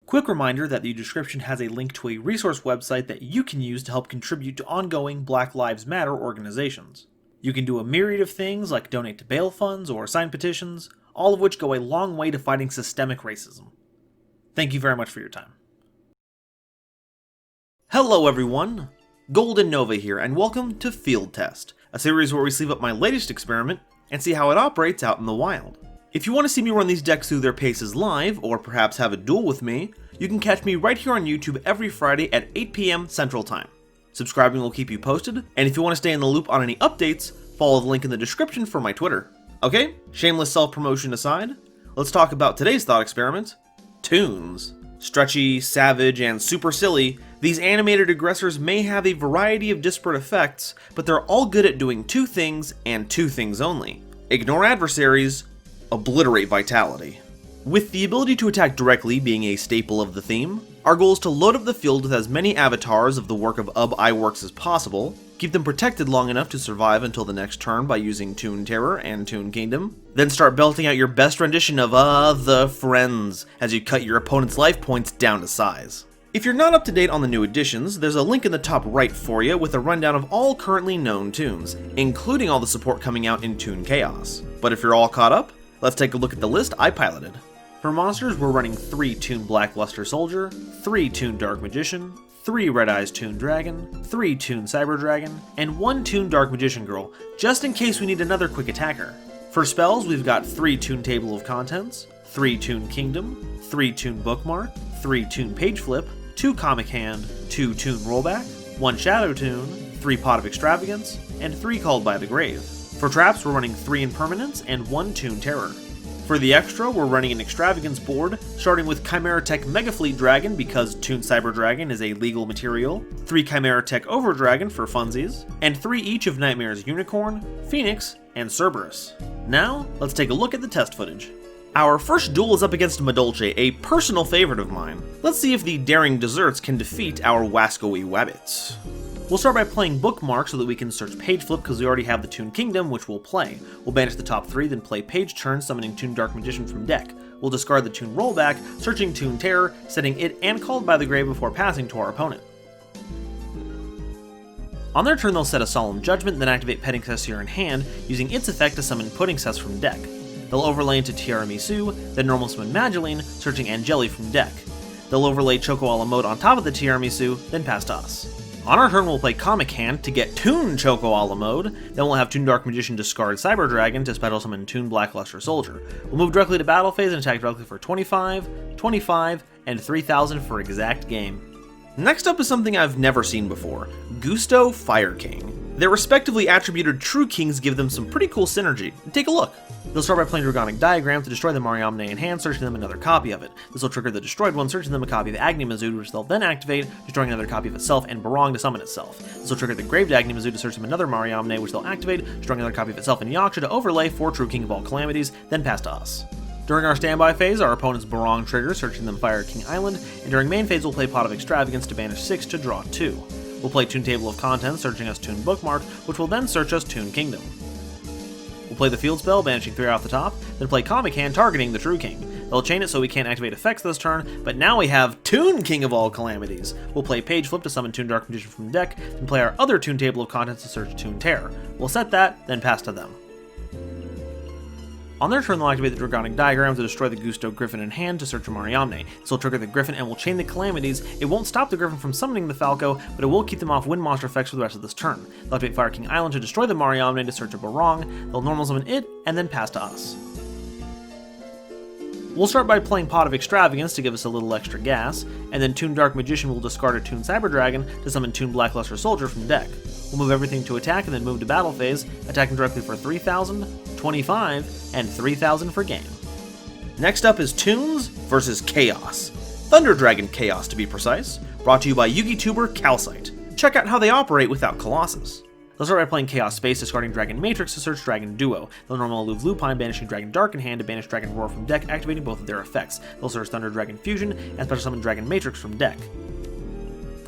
Quick reminder that the description has a link to a resource website that you can use to help contribute to ongoing Black Lives Matter organizations. You can do a myriad of things like donate to bail funds or sign petitions, all of which go a long way to fighting systemic racism. Thank you very much for your time. Hello everyone! GoldenNova here, and welcome to Field Test, a series where we sleeve up my latest experiment and see how it operates out in the wild. If you want to see me run these decks through their paces live, or perhaps have a duel with me, you can catch me right here on YouTube every Friday at 8 PM Central Time. Subscribing will keep you posted, and if you want to stay in the loop on any updates, follow the link in the description for my Twitter. Okay, shameless self-promotion aside, let's talk about today's thought experiment, Toons. Stretchy, savage, and super silly, these animated aggressors may have a variety of disparate effects, but they're all good at doing two things and two things only. Ignore adversaries, obliterate vitality. With the ability to attack directly being a staple of the theme, our goal is to load up the field with as many avatars of the work of Iworks as possible, keep them protected long enough to survive until the next turn by using Toon Terror and Toon Kingdom, then start belting out your best rendition of the Friends as you cut your opponent's life points down to size. If you're not up to date on the new additions, there's a link in the top right for you with a rundown of all currently known Toons, including all the support coming out in Toon Chaos. But if you're all caught up, let's take a look at the list I piloted. For monsters, we're running 3 Toon Blackluster Soldier, 3 Toon Dark Magician, 3 Red Eyes Toon Dragon, 3 Toon Cyber Dragon, and 1 Toon Dark Magician Girl, just in case we need another quick attacker. For spells, we've got 3 Toon Table of Contents, 3 Toon Kingdom, 3 Toon Bookmark, 3 Toon Page Flip, 2 Comic Hand, 2 Toon Rollback, 1 Shadow Toon, 3 Pot of Extravagance, and 3 Called by the Grave. For traps, we're running 3 Impermanence and 1 Toon Terror. For the extra, we're running an Extravagance board, starting with Chimera Tech Mega Fleet Dragon because Toon Cyber Dragon is a legal material, 3 Chimera Tech Over Dragon for funsies, and 3 each of Nightmare's Unicorn, Phoenix, and Cerberus. Now, let's take a look at the test footage. Our first duel is up against Madolche, a personal favorite of mine. Let's see if the Daring Desserts can defeat our Wascoey Wabbits. We'll start by playing Bookmark so that we can search Page Flip because we already have the Toon Kingdom, which we'll play. We'll banish the top 3, then play Page Turn, summoning Toon Dark Magician from deck. We'll discard the Toon Rollback, searching Toon Terror, setting it and Called by the Grave before passing to our opponent. On their turn, they'll set a Solemn Judgment, then activate Petting Cessier in hand, using its effect to summon Pudding Cess from deck. They'll overlay into Tiramisu, then normal summon Mageline, searching Angeli from deck. They'll overlay Choco a la Mode on top of the Tiramisu, then pass to us. On our turn, we'll play Comic Hand to get Toon Choco a la Mode, then we'll have Toon Dark Magician discard Cyber Dragon to special summon Toon Blackluster Soldier. We'll move directly to battle phase and attack directly for 25, 25, and 3000 for exact game. Next up is something I've never seen before, Gusto Fire King. Their respectively attributed True Kings give them some pretty cool synergy. Take a look. They'll start by playing Dragonic Diagram to destroy the Mariamne in hand, searching them another copy of it. This will trigger the destroyed one, searching them a copy of Agni Mazud, which they'll then activate, destroying another copy of itself and Barong to summon itself. This will trigger the Graved Agni Mazud to search them another Mariamne, which they'll activate, destroying another copy of itself and Yaksha to overlay for True King of all Calamities, then pass to us. During our standby phase, our opponent's Barong triggers, searching them Fire King Island, and during main phase we'll play Pot of Extravagance to banish 6 to draw 2. We'll play Toon Table of Contents, searching us Toon Bookmark, which will then search us Toon Kingdom. We'll play the Field Spell, banishing 3 off the top, then play Comic Hand, targeting the True King. They'll chain it so we can't activate effects this turn, but now we have Toon King of all Calamities. We'll play Page Flip to summon Toon Dark Magician from deck, then play our other Toon Table of Contents to search Toon Terror. We'll set that, then pass to them. On their turn, they'll activate the Dragonic Diagram to destroy the Gusto Griffin in hand to search a Mariamne. This will trigger the Griffin and will chain the Calamities. It won't stop the Griffin from summoning the Falco, but it will keep them off wind monster effects for the rest of this turn. They'll activate Fire King Island to destroy the Mariamne to search a Barong. They'll normal summon it, and then pass to us. We'll start by playing Pot of Extravagance to give us a little extra gas, and then Toon Dark Magician will discard a Toon Cyber Dragon to summon Toon Blackluster Soldier from deck. We'll move everything to attack and then move to battle phase, attacking directly for 3000, 25, and 3000 for game. Next up is Toons versus Chaos. Thunder Dragon Chaos to be precise, brought to you by Yugituber Calcite. Check out how they operate without Colossus. They'll start by playing Chaos Space, discarding Dragon Matrix to search Dragon Duo. They'll normal Aloof Lupine, banishing Dragon Dark in hand to banish Dragon Roar from deck, activating both of their effects. They'll search Thunder Dragon Fusion and special summon Dragon Matrix from deck.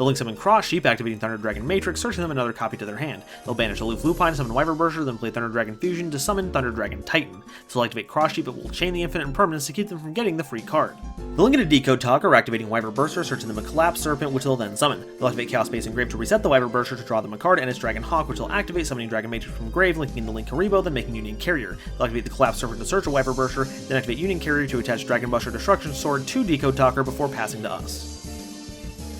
They'll link summon Cross Sheep, activating Thunder Dragon Matrix, searching them another copy to their hand. They'll banish Aloof Lupine, summon Wyverburster, then play Thunder Dragon Fusion to summon Thunder Dragon Titan. This will activate Cross Sheep, but will chain the Infinite Impermanence to keep them from getting the free card. They'll link into Decode Talker, activating Wyverburster, searching them a Collapse Serpent, which they'll then summon. They'll activate Chaos Space Engrave to reset the Wyverburster to draw them a card, and its Dragon Hawk, which will activate, summoning Dragon Matrix from grave, linking into Link Karibo, then making Union Carrier. They'll activate the Collapse Serpent to search a Wyverburster, then activate Union Carrier to attach Dragon Buster Destruction Sword to Decode Talker before passing to us.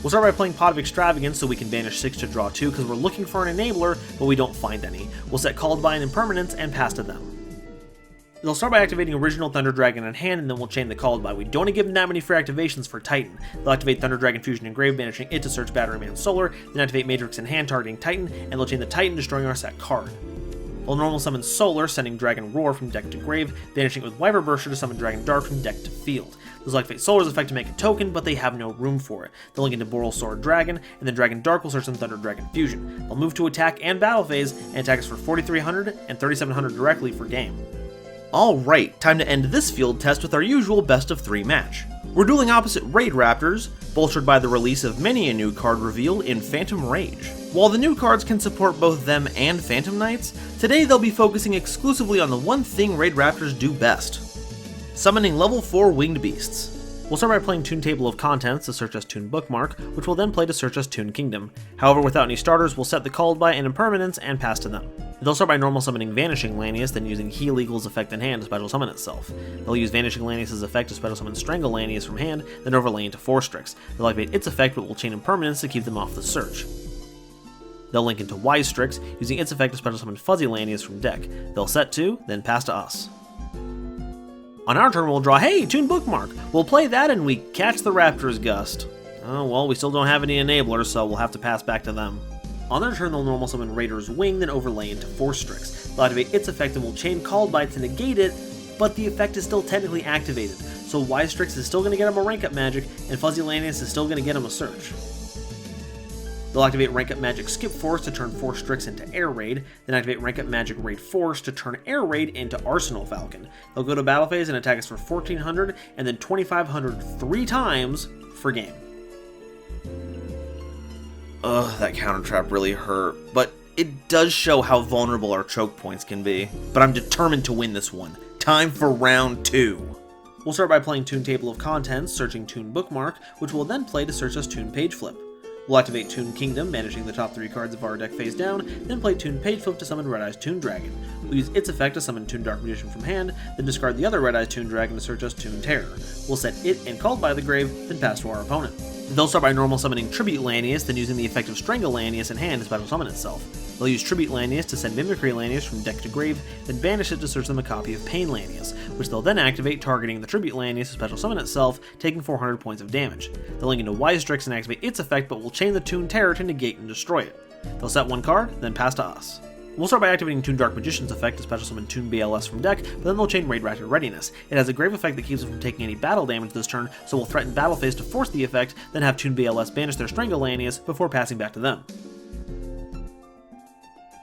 We'll start by playing Pot of Extravagance so we can banish 6 to draw 2 because we're looking for an enabler, but we don't find any. We'll set Called by an Impermanence and pass to them. They'll start by activating Original Thunder Dragon in hand, and then we'll chain the Called by. We don't want to give them that many free activations for Titan. They'll activate Thunder Dragon Fusion in grave, banishing it to search Batteryman Solar, then activate Matrix in hand, targeting Titan, and they'll chain the Titan, destroying our set card. They'll normal summon Solar, sending Dragon Roar from deck to grave, banishing it with Wyverburster to summon Dragon Dart from deck to field. They'll activate Solar's effect to make a token, but they have no room for it. They'll link into Boral Sword Dragon, and then Dragon Dark will search them Thunder Dragon Fusion. They'll move to attack and battle phase, and attack us for 4,300 and 3,700 directly for game. Alright, time to end this field test with our usual best of 3 match. We're dueling opposite Raid Raptors, bolstered by the release of many a new card reveal in Phantom Rage. While the new cards can support both them and Phantom Knights, today they'll be focusing exclusively on the one thing Raid Raptors do best: summoning level 4 winged beasts. We'll start by playing Toon Table of Contents to search us Toon Bookmark, which will then play to search us Toon Kingdom. However, without any starters, we'll set the Called by and Impermanence and pass to them. They'll start by normal summoning Vanishing Lanius, then using Heal Eagle's effect in hand to special summon itself. They'll use Vanishing Lanius' effect to special summon Strangle Lanius from hand, then overlay into 4 Strix. They'll activate its effect, but will chain Impermanence to keep them off the search. They'll link into Wise Strix, using its effect to special summon Fuzzy Lanius from deck. They'll set 2, then pass to us. On our turn, we'll draw, hey, Toon Bookmark! We'll play that and we catch the Raptor's Gust. Oh, well, we still don't have any enablers, so we'll have to pass back to them. On their turn, they'll normal summon Raider's Wing, then overlay into 4 Strix. They'll activate its effect and will chain Called by to negate it, but the effect is still technically activated, so Wise Strix is still going to get him a rank up magic, and Fuzzy Lanius is still going to get him a search. They'll activate Rank Up Magic Skip Force to turn 4 Strix into Air Raid, then activate Rank Up Magic Raid Force to turn Air Raid into Arsenal Falcon. They'll go to battle phase and attack us for 1,400 and then 2,500 3 times for game. Ugh, that counter trap really hurt, but it does show how vulnerable our choke points can be. But I'm determined to win this one. Time for round 2. We'll start by playing Toon Table of Contents, searching Toon Bookmark, which will then play to search us Toon Page Flip. We'll activate Toon Kingdom, managing the top 3 cards of our deck face down, then play Toon Page Flip to summon Red Eyes Toon Dragon. We'll use its effect to summon Toon Dark Magician from hand, then discard the other Red Eyes Toon Dragon to search us Toon Terror. We'll set it and Called by the grave, then pass to our opponent. They'll start by normal summoning Tribute Lanius, then using the effect of Strangle Lanius in hand to special summon itself. They'll use Tribute Lanius to send Mimicry Lanius from deck to grave, then banish it to search them a copy of Pain Lanius, which they'll then activate, targeting the Tribute Lanius to special summon itself, taking 400 points of damage. They'll link into Wise Strix and activate its effect, but will chain the Toon Terror to negate and destroy it. They'll set 1 card, then pass to us. We'll start by activating Toon Dark Magician's effect to special summon Toon BLS from deck, but then they'll chain Raid Raptor Readiness. It has a grave effect that keeps it from taking any battle damage this turn, so we'll threaten battle phase to force the effect, then have Toon BLS banish their Strangle Lanius before passing back to them.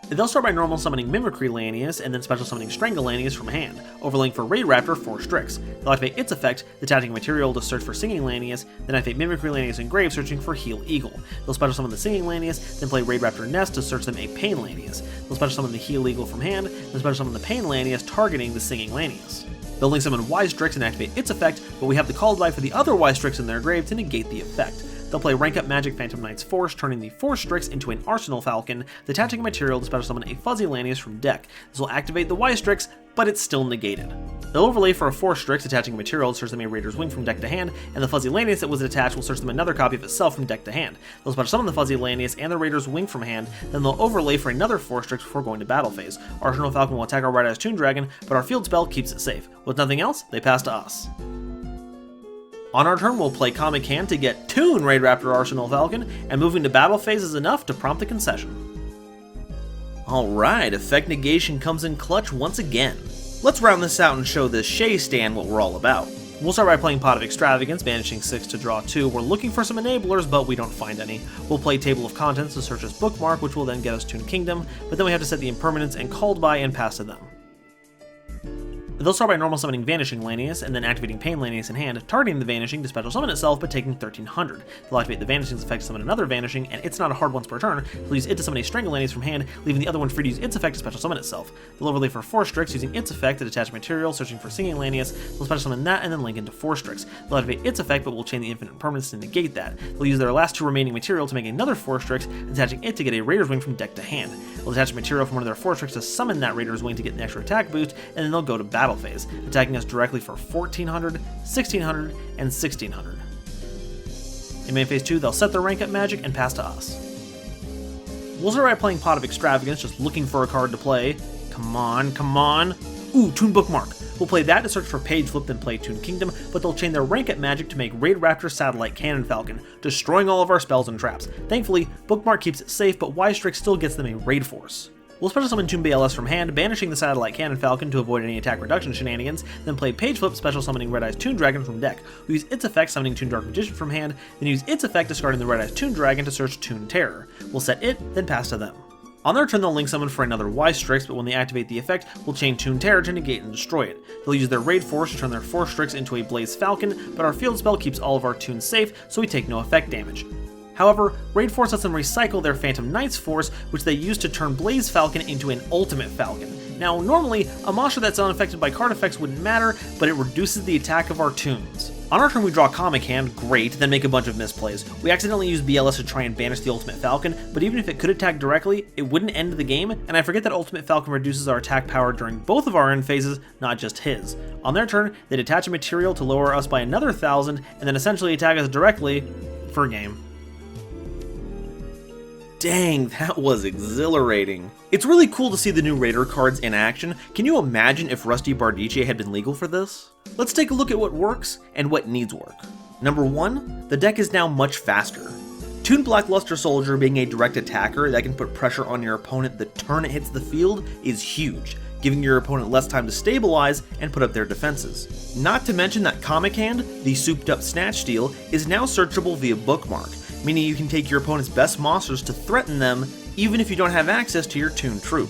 They'll start by normal summoning Mimicry Lanius and then special summoning Strangle Lanius from hand, overlaying for Raid Raptor 4 Strix. They'll activate its effect, detaching material to search for Singing Lanius, then activate Mimicry Lanius in grave, searching for Heal Eagle. They'll special summon the Singing Lanius, then play Raid Raptor Nest to search them a Pain Lanius. They'll special summon the Heal Eagle from hand, then special summon the Pain Lanius, targeting the Singing Lanius. They'll link summon Wise Strix and activate its effect, but we have the Called by for the other Wise Strix in their grave to negate the effect. They'll play Rank Up Magic Phantom Knight's Force, turning the 4 Strix into an Arsenal Falcon, detaching a material to special summon a Fuzzy Lanius from deck. This will activate the Wise Strix, but it's still negated. They'll overlay for a 4 Strix, attaching a material to search them a Raider's Wing from deck to hand, and the Fuzzy Lanius that was attached will search them another copy of itself from deck to hand. They'll special summon the Fuzzy Lanius and the Raider's Wing from hand, then they'll overlay for another 4 Strix before going to battle phase. Arsenal Falcon will attack our Red Eyes Toon Dragon, but our field spell keeps it safe. With nothing else, they pass to us. On our turn, we'll play Comic Hand to get Toon Raid Raptor Arsenal Falcon, and moving to battle phase is enough to prompt the concession. Alright, effect negation comes in clutch once again. Let's round this out and show this Shay stand what we're all about. We'll start by playing Pot of Extravagance, banishing 6 to draw 2. We're looking for some enablers, but we don't find any. We'll play Table of Contents to search as Bookmark, which will then get us Toon Kingdom, but then we have to set the Impermanence and Called by and pass to them. They'll start by normal summoning Vanishing Lanius, and then activating Pain Lanius in hand, targeting the Vanishing to special summon itself, but taking 1300. They'll activate the Vanishing's effect to summon another Vanishing, and it's not a hard once per turn. They'll use it to summon a Strangle Lanius from hand, leaving the other one free to use its effect to special summon itself. They'll overlay for 4 Strix, using its effect to detach material, searching for Singing Lanius. They'll special summon that, and then link into 4 Strix. They'll activate its effect, but will chain the infinite permanence to negate that. They'll use their last 2 remaining material to make another 4 Strix, detaching it to get a Raider's Wing from deck to hand. They'll detach material from one of their 4 Strix to summon that Raider's Wing to get an extra attack boost, and then they'll go to battle phase, attacking us directly for 1400, 1600, and 1600. In main phase 2, they'll set their rank up magic and pass to us. We'll start by playing Pot of Extravagance, just looking for a card to play. Come on, come on. Ooh, Toon Bookmark. We'll play that to search for Page Flip, then play Toon Kingdom, but they'll chain their rank up magic to make Raid Raptor Satellite Cannon Falcon, destroying all of our spells and traps. Thankfully, Bookmark keeps it safe, but Y-Strix still gets them a Raid Force. We'll special summon Toon BLS from hand, banishing the Satellite Cannon Falcon to avoid any attack reduction shenanigans, then play Page Flip, special summoning Red Eyes Toon Dragon from deck. We'll use its effect summoning Toon Dark Magician from hand, then use its effect discarding the Red Eyes Toon Dragon to search Toon Terror. We'll set it, then pass to them. On their turn, they'll link summon for another Y-Strix, but when they activate the effect, we'll chain Toon Terror to negate and destroy it. They'll use their Raid Force to turn their 4 Strix into a Blaze Falcon, but our field spell keeps all of our Toons safe, so we take no effect damage. However, Raid Force lets them recycle their Phantom Knight's Force, which they use to turn Blaze Falcon into an Ultimate Falcon. Now, normally, a monster that's unaffected by card effects wouldn't matter, but it reduces the attack of our Toons. On our turn, we draw Comic Hand, great, then make a bunch of misplays. We accidentally use BLS to try and banish the Ultimate Falcon, but even if it could attack directly, it wouldn't end the game, and I forget that Ultimate Falcon reduces our attack power during both of our end phases, not just his. On their turn, they detach a material to lower us by another 1000, and then essentially attack us directly for a game. Dang, that was exhilarating. It's really cool to see the new Raider cards in action. Can you imagine if Rusty Bardiche had been legal for this? Let's take a look at what works and what needs work. Number 1, the deck is now much faster. Toon Blackluster Soldier being a direct attacker that can put pressure on your opponent the turn it hits the field is huge, giving your opponent less time to stabilize and put up their defenses. Not to mention that Comic Hand, the souped up Snatch Steal, is now searchable via Bookmark, meaning you can take your opponent's best monsters to threaten them, even if you don't have access to your Toon troop.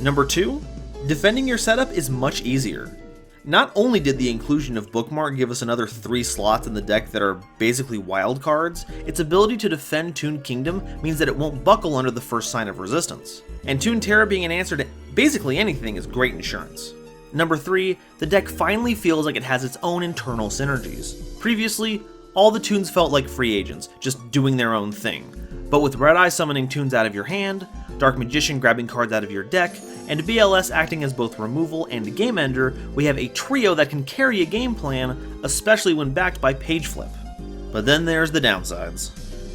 Number 2, defending your setup is much easier. Not only did the inclusion of Bookmark give us another 3 slots in the deck that are basically wild cards, its ability to defend Toon Kingdom means that it won't buckle under the first sign of resistance. And Toon Terror being an answer to basically anything is great insurance. Number 3, the deck finally feels like it has its own internal synergies. Previously, all the Toons felt like free agents, just doing their own thing. But with Red Eye summoning Toons out of your hand, Dark Magician grabbing cards out of your deck, and BLS acting as both removal and game ender, we have a trio that can carry a game plan, especially when backed by Page Flip. But then there's the downsides.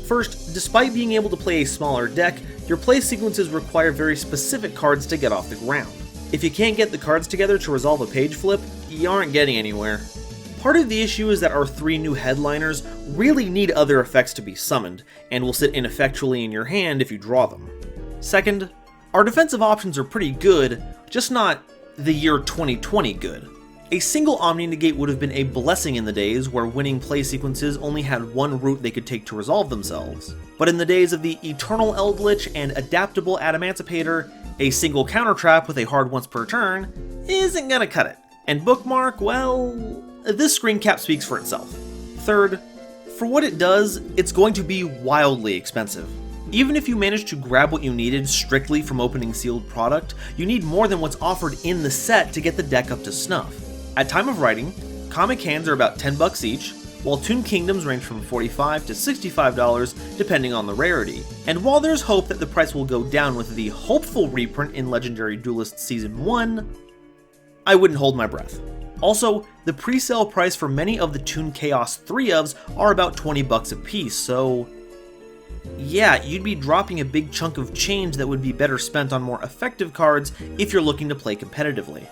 First, despite being able to play a smaller deck, your play sequences require very specific cards to get off the ground. If you can't get the cards together to resolve a Page Flip, you aren't getting anywhere. Part of the issue is that our 3 new headliners really need other effects to be summoned, and will sit ineffectually in your hand if you draw them. Second, our defensive options are pretty good, just not the year 2020 good. A single Omni Negate would have been a blessing in the days where winning play sequences only had one route they could take to resolve themselves. But in the days of the Eternal Eldritch and Adaptable Adamancipator, a single counter trap with a hard once per turn isn't gonna cut it. And Bookmark, well, this screen cap speaks for itself. Third, for what it does, it's going to be wildly expensive. Even if you manage to grab what you needed strictly from opening sealed product, you need more than what's offered in the set to get the deck up to snuff. At time of writing, Comic Hands are about $10 each, while Toon Kingdoms range from $45 to $65 depending on the rarity. And while there's hope that the price will go down with the hopeful reprint in Legendary Duelist Season 1, I wouldn't hold my breath. Also, the pre-sale price for many of the Toon Chaos 3-ofs are about $20 a piece, so yeah, you'd be dropping a big chunk of change that would be better spent on more effective cards if you're looking to play competitively.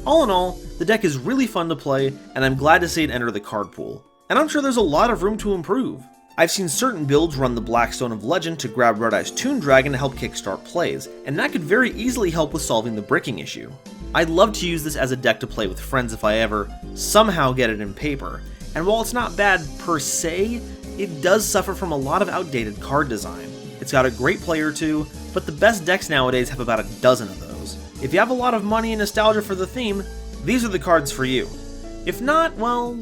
All in all, the deck is really fun to play, and I'm glad to see it enter the card pool. And I'm sure there's a lot of room to improve. I've seen certain builds run the Blackstone of Legend to grab Red Eye's Toon Dragon to help kickstart plays, and that could very easily help with solving the bricking issue. I'd love to use this as a deck to play with friends if I ever somehow get it in paper, and while it's not bad per se, it does suffer from a lot of outdated card design. It's got a great play or two, but the best decks nowadays have about a dozen of those. If you have a lot of money and nostalgia for the theme, these are the cards for you. If not, well,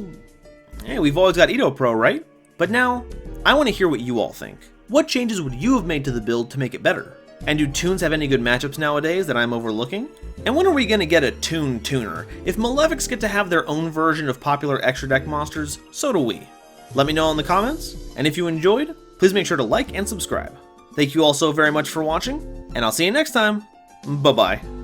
hey, we've always got Edo Pro, right? But now, I want to hear what you all think. What changes would you have made to the build to make it better? And do Toons have any good matchups nowadays that I'm overlooking? And when are we gonna get a Toon tuner? If Malefics get to have their own version of popular extra deck monsters, so do we. Let me know in the comments, and if you enjoyed, please make sure to like and subscribe. Thank you all so very much for watching, and I'll see you next time. Bye-bye.